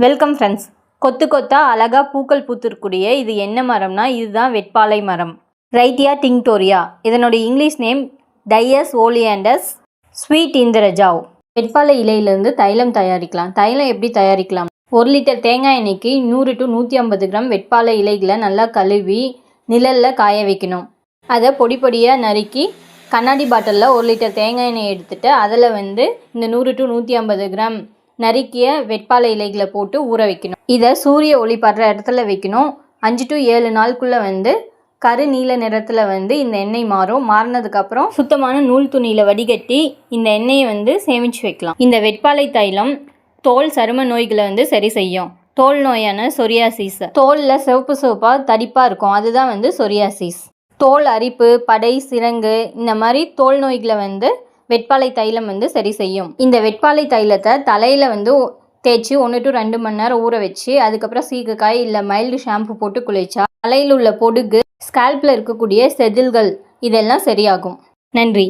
Welcome friends. கொத்து கொத்தா அழகா பூக்கள் பூத்திருக்கூடிய இது என்ன மரம்னா இதுதான் வெட்பாலை மரம். ரைட்டியா டிங்டோரியா. இதனோட இங்கிலீஷ் நேம் டையஸ் ஓலியாண்டஸ் ஸ்வீட் இந்திரஜாவ். வெட்பாலை இலையிலிருந்து தைலம் தயாரிக்கலாம். தைலம் எப்படி தயாரிக்கலாம்? 1 லிட்டர் தேங்காய் எண்ணெய்க்கு 100 to 150 கிராம் வெட்பாலை இலைகளை நல்லா கழுவி நிழலில் காய வைக்கணும். அதை பொடி பொடியாக நறுக்கி கண்ணாடி பாட்டிலில் 1 லிட்டர் தேங்காய் எண்ணெய் எடுத்துகிட்டு அதில் இந்த 100 to 150 கிராம் நறுக்கிய வெட்பாலை இலைகளை போட்டு ஊற வைக்கணும். இதை சூரிய ஒளி படுற இடத்துல வைக்கணும். 5 to 7 நாளுக்குள்ளே கரு நீல நிறத்தில் இந்த எண்ணெய் மாறும். மாறினதுக்கப்புறம் சுத்தமான நூல் துணியில் வடிகட்டி இந்த எண்ணெயை சேமித்து வைக்கலாம். இந்த வெட்பாலை தைலம் தோல் சரும நோய்களை சரி செய்யும். தோல் நோயான சொரியாசிஸ், தோலில் சிவப்பு சிவப்பாக தடிப்பாக இருக்கும், அதுதான் சொரியாசிஸ். தோல் அரிப்பு, படை, சிரங்கு இந்த மாதிரி தோல் நோய்களை வெட்பாலை தைலம் சரி செய்யும். இந்த வெட்பாலை தைலத்தை தலையில் தேய்ச்சி 1 to 2 மணி நேரம் ஊற வச்சு அதுக்கப்புறம் சீகக்காய் இல்லை மைல்டு ஷாம்பு போட்டு குளிச்சா தலையில் உள்ள பொடுகு, ஸ்கால்பில் இருக்கக்கூடிய செதில்கள் இதெல்லாம் சரியாகும். நன்றி.